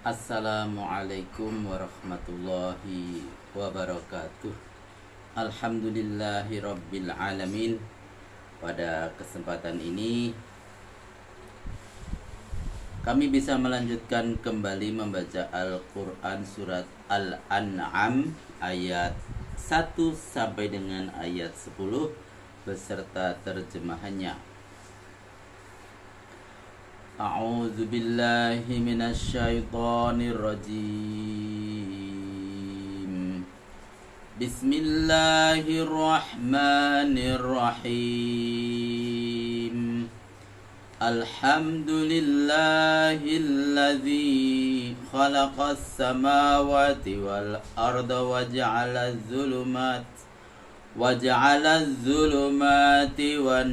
Assalamualaikum warahmatullahi wabarakatuh. Alhamdulillahi rabbil alamin. Pada kesempatan ini kami bisa melanjutkan kembali membaca Al-Quran surat Al-An'am ayat 1 sampai dengan ayat 10 beserta terjemahannya. A'udzu billahi minasyaitonir rajim. Bismillahirrahmanirrahim. Alhamdulillahilladzi khalaqas samawati wal arda wa ja'alaz zulumati wan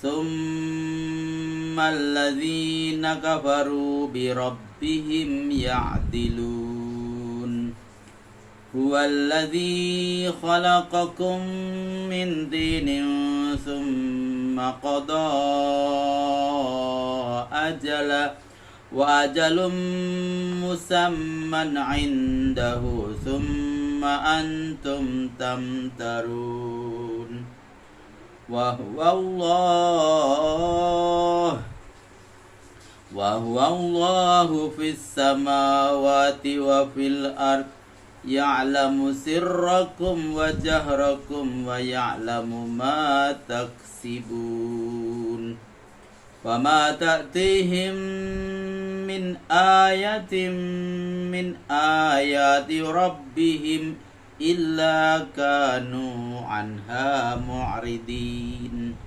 Tsummal ladzina kafaru bi rabbihim ya'dilun. Huwallazi khalaqakum min tinin tsumma qadaa ajala wa ajalum musamman 'indahu tsumma antum tamtarun. Wa huwa Allahu fis samawati wa fil ard ya'lamu sirrakum wa jahrakum wa ya'lamu ma taksibun. Wa ma ta'tihim min ayatin min ayati rabbihim illa kanu anha mu'ridin.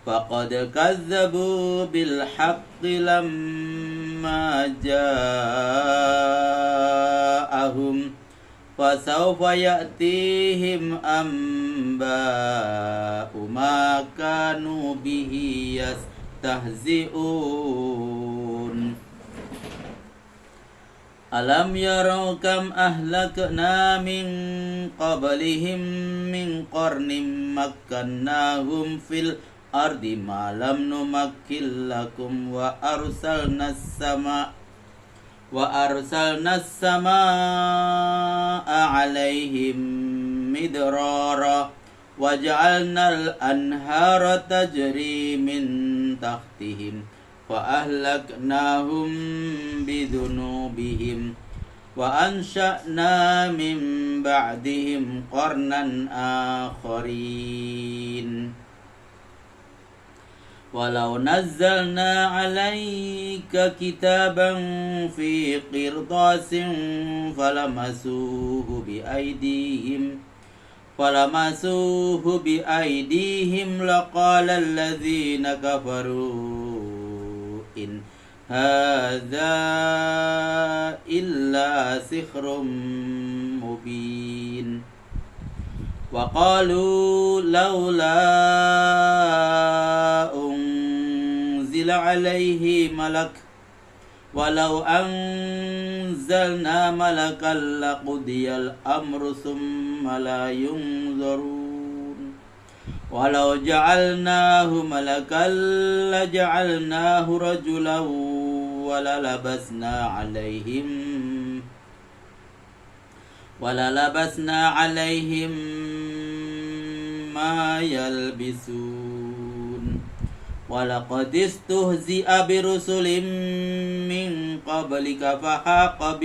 Faqad kazzabu bil haqqi lamma ja'ahum fasawfa ya'tihim amba'u ma kanu bihi yastahzi'un. Alam yarau kam ahlakna min qablihim min qarnin makkannahum fil ardi ma lam numakkil lakum wa arsalnas samaa alaihim midrara wa ja'alnal anhara tajri min tahtihim wa ahlaknahum bidunubihim wa ansha'na min ba'dihim qarnan akharin. Walau nazzalna 'alaika kitaban fi qirtasin falamasuhu biaydihim laqala alladzina kafaru in hadza illa sihrun mubin. Wa qalu laula unzila alaihi malak walau anzalna malakan laqudiyal amru thumma la yunzarun. Walau ja'alnahu malakan laja'alnahu rajulan walalabasna alaihim ma yalbisun. Walaqad istuhzi'a birusulin min qablika fahaqa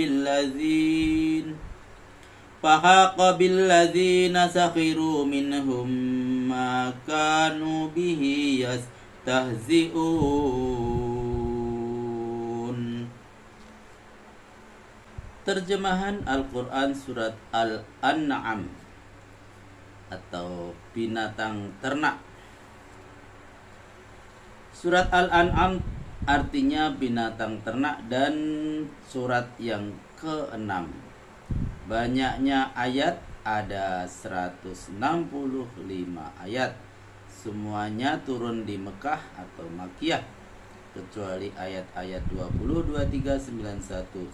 billadzina sakhiru minhum ma kanu bihi yastahzi'un. Terjemahan Al-Quran surat Al-An'am atau binatang ternak. Surat Al-An'am artinya binatang ternak dan surat yang ke-6. Banyaknya ayat ada 165 ayat. Semuanya turun di Mekah atau Makkiyah kecuali ayat-ayat 20, 23, 91,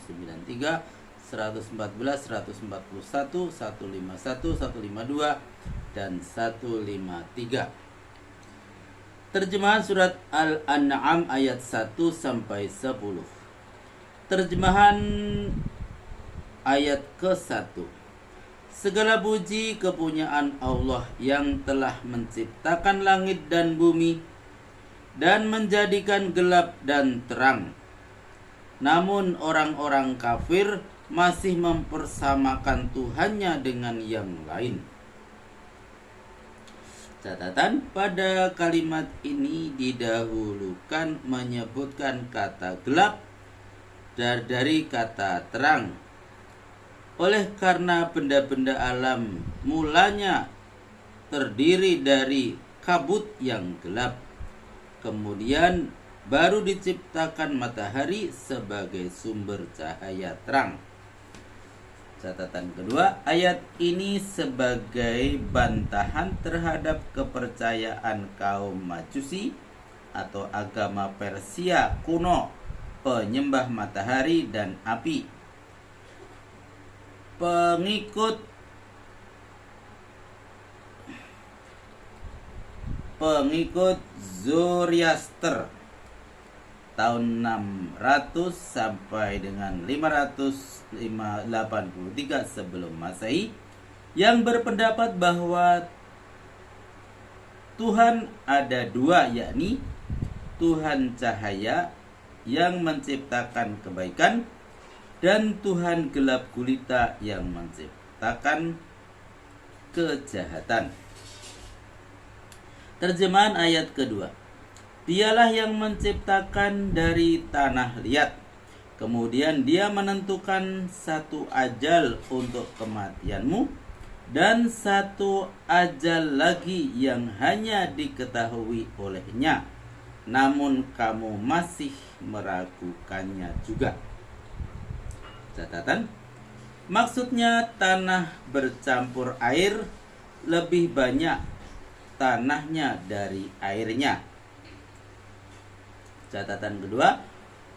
93, 114, 141, 151, 152 dan 153. Terjemahan surat Al-An'am ayat 1 sampai 10. Terjemahan ayat ke-1. Segala puji kepunyaan Allah yang telah menciptakan langit dan bumi dan menjadikan gelap dan terang. Namun orang-orang kafir masih mempersamakan Tuhannya dengan yang lain. Catatan, pada kalimat ini didahulukan menyebutkan kata gelap dari kata terang. Oleh karena benda-benda alam mulanya terdiri dari kabut yang gelap, kemudian baru diciptakan matahari sebagai sumber cahaya terang. Catatan kedua, ayat ini sebagai bantahan terhadap kepercayaan kaum Majusi atau agama Persia kuno, penyembah matahari dan api. Pengikut Zoroaster tahun 600 sampai dengan 583 sebelum Masehi yang berpendapat bahwa Tuhan ada dua, yakni Tuhan cahaya yang menciptakan kebaikan dan Tuhan gelap gulita yang menciptakan kejahatan. Terjemahan ayat kedua. Dialah yang menciptakan dari tanah liat, kemudian dia menentukan satu ajal untuk kematianmu dan satu ajal lagi yang hanya diketahui olehnya, namun kamu masih meragukannya juga. Catatan, maksudnya tanah bercampur air, lebih banyak tanahnya dari airnya. Catatan kedua,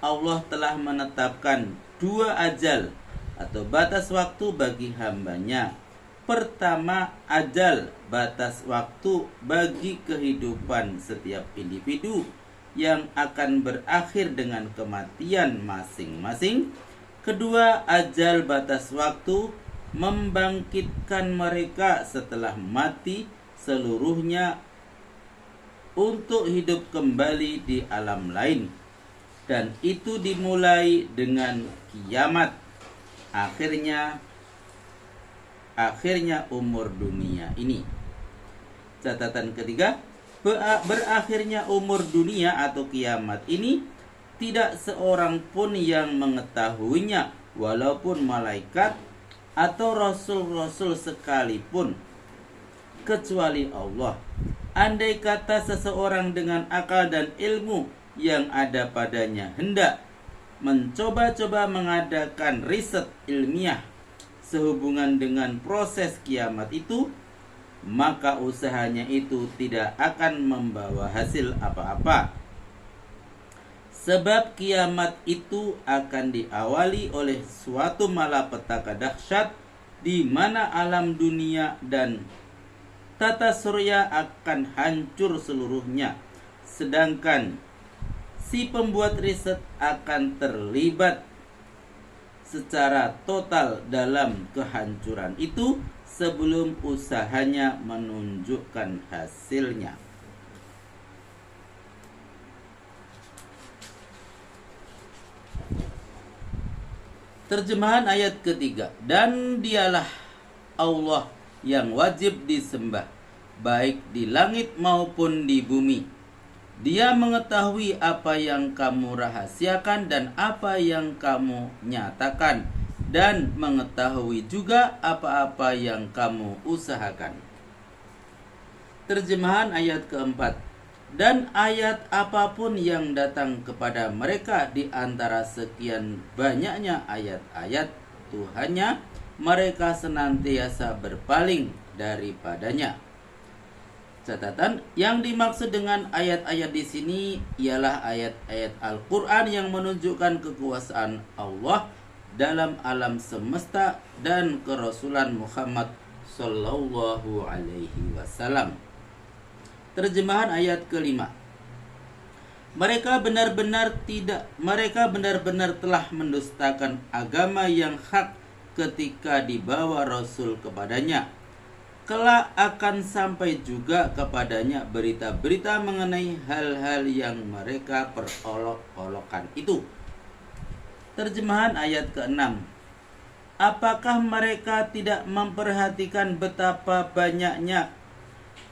Allah telah menetapkan dua ajal atau batas waktu bagi hambanya. Pertama, ajal, batas waktu bagi kehidupan setiap individu yang akan berakhir dengan kematian masing-masing. Kedua, ajal, batas waktu membangkitkan mereka setelah mati seluruhnya untuk hidup kembali di alam lain, dan itu dimulai dengan kiamat, akhirnya umur dunia ini. Catatan ketiga, berakhirnya umur dunia atau kiamat ini tidak seorang pun yang mengetahuinya, walaupun malaikat atau rasul-rasul sekalipun, kecuali Allah. Andai kata seseorang dengan akal dan ilmu yang ada padanya hendak mencoba-coba mengadakan riset ilmiah sehubungan dengan proses kiamat itu, maka usahanya itu tidak akan membawa hasil apa-apa. Sebab kiamat itu akan diawali oleh suatu malapetaka dahsyat di mana alam dunia dan tata surya akan hancur seluruhnya, sedangkan si pembuat riset akan terlibat secara total dalam kehancuran itu sebelum usahanya menunjukkan hasilnya. Terjemahan ayat ketiga, dan dialah Allah yang wajib disembah, baik di langit maupun di bumi. Dia mengetahui apa yang kamu rahasiakan dan apa yang kamu nyatakan, dan mengetahui juga apa-apa yang kamu usahakan. Terjemahan ayat keempat, dan ayat apapun yang datang kepada mereka di antara sekian banyaknya ayat-ayat Tuhannya, mereka senantiasa berpaling daripadanya. Catatan, yang dimaksud dengan ayat-ayat di sini ialah ayat-ayat Al-Quran yang menunjukkan kekuasaan Allah dalam alam semesta dan kerasulan Muhammad Sallallahu Alaihi Wasallam. Terjemahan ayat kelima, Mereka benar-benar telah mendustakan agama yang hak ketika dibawa Rasul kepadanya. Kelak akan sampai juga kepadanya berita-berita mengenai hal-hal yang mereka perolok-olokkan itu. Terjemahan ayat ke-6. Apakah mereka tidak memperhatikan betapa banyaknya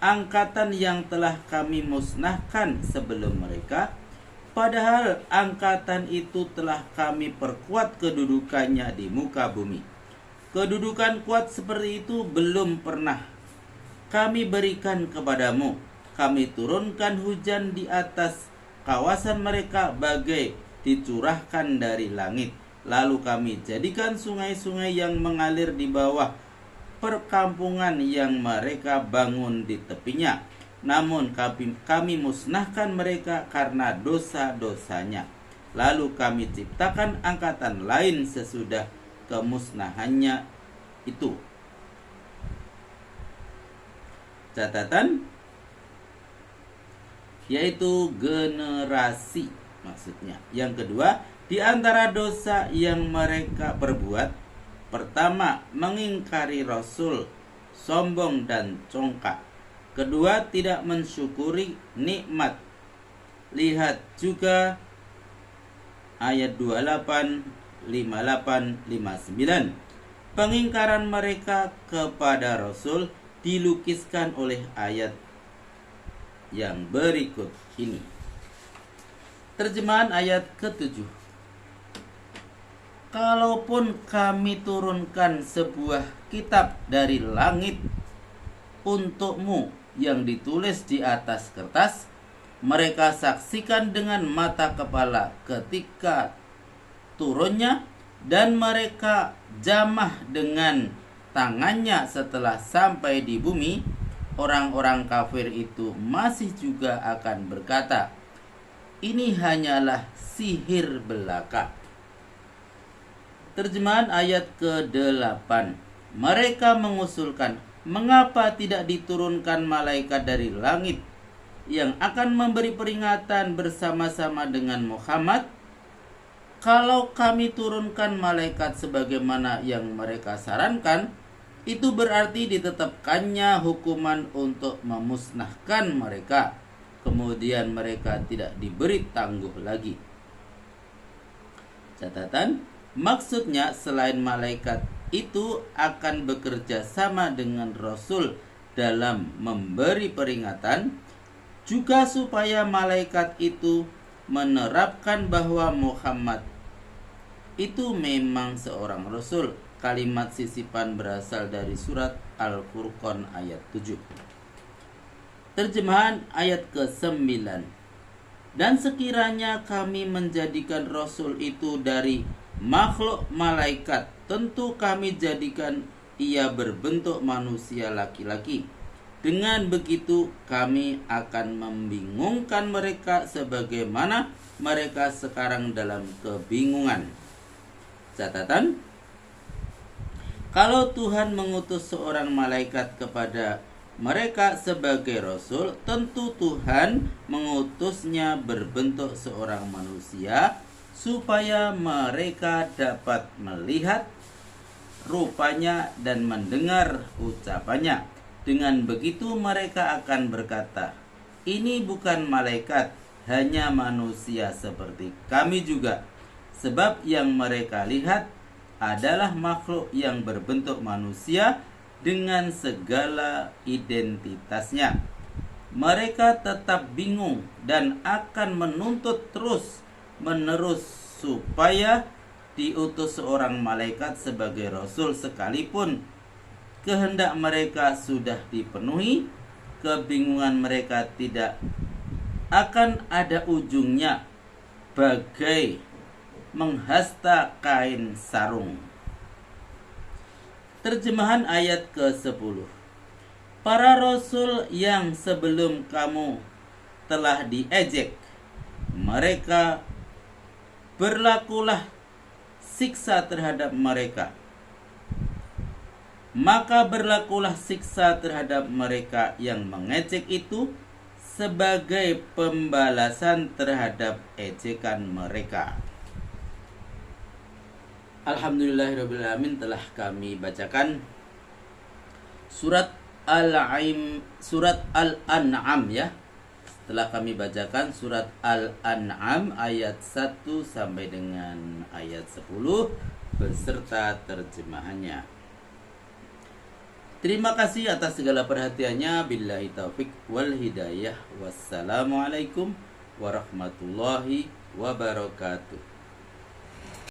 angkatan yang telah kami musnahkan sebelum mereka? Padahal angkatan itu telah kami perkuat kedudukannya di muka bumi. Kedudukan kuat seperti itu belum pernah kami berikan kepadamu. Kami turunkan hujan di atas kawasan mereka bagai dicurahkan dari langit. Lalu kami jadikan sungai-sungai yang mengalir di bawah perkampungan yang mereka bangun di tepinya. Namun kami musnahkan mereka karena dosa-dosanya. Lalu kami ciptakan angkatan lain sesudah kemusnahannya itu. Catatan, yaitu generasi maksudnya. Yang kedua, di antara dosa yang mereka perbuat, pertama, mengingkari Rasul, sombong dan congkak. Kedua, tidak mensyukuri nikmat. Lihat juga ayat 28, 58, 59. Pengingkaran mereka kepada Rasul dilukiskan oleh ayat yang berikut ini. Terjemahan ayat ke-7. Kalaupun kami turunkan sebuah kitab dari langit untukmu yang ditulis di atas kertas, mereka saksikan dengan mata kepala ketika turunnya, dan mereka jamah dengan tangannya setelah sampai di bumi. Orang-orang kafir itu masih juga akan berkata, ini hanyalah sihir belaka. Terjemahan ayat ke-8. Mereka mengusulkan, mengapa tidak diturunkan malaikat dari langit yang akan memberi peringatan bersama-sama dengan Muhammad? Kalau kami turunkan malaikat sebagaimana yang mereka sarankan, itu berarti ditetapkannya hukuman untuk memusnahkan mereka. Kemudian mereka tidak diberi tangguh lagi. Catatan, maksudnya selain malaikat itu akan bekerja sama dengan Rasul dalam memberi peringatan, juga supaya malaikat itu menerapkan bahwa Muhammad itu memang seorang Rasul. Kalimat sisipan berasal dari surat Al-Furqan ayat 7. Terjemahan ayat ke-9. Dan sekiranya kami menjadikan Rasul itu dari makhluk malaikat, tentu kami jadikan ia berbentuk manusia laki-laki. Dengan begitu kami akan membingungkan mereka sebagaimana mereka sekarang dalam kebingungan. Catatan, kalau Tuhan mengutus seorang malaikat kepada mereka sebagai Rasul, tentu Tuhan mengutusnya berbentuk seorang manusia supaya mereka dapat melihat rupanya dan mendengar ucapannya. Dengan begitu mereka akan berkata, ini bukan malaikat, hanya manusia seperti kami juga. Sebab yang mereka lihat adalah makhluk yang berbentuk manusia dengan segala identitasnya. Mereka tetap bingung dan akan menuntut terus-menerus supaya diutus seorang malaikat sebagai Rasul, sekalipun kehendak mereka sudah dipenuhi. Kebingungan mereka tidak akan ada ujungnya, bagai menghasta kain sarung. Terjemahan ayat ke-10. Para rasul yang sebelum kamu telah diejek, mereka berlakulah siksa terhadap mereka. Maka berlakulah siksa terhadap mereka yang mengejek itu sebagai pembalasan terhadap ejekan mereka. Alhamdulillahirrahmanirrahim, telah kami bacakan surat Al-An'am ya. Setelah kami bacakan surat Al-An'am ayat 1 sampai dengan ayat 10 beserta terjemahannya. Terima kasih atas segala perhatiannya. Billahi taufik wal hidayah. Wassalamualaikum warahmatullahi wabarakatuh.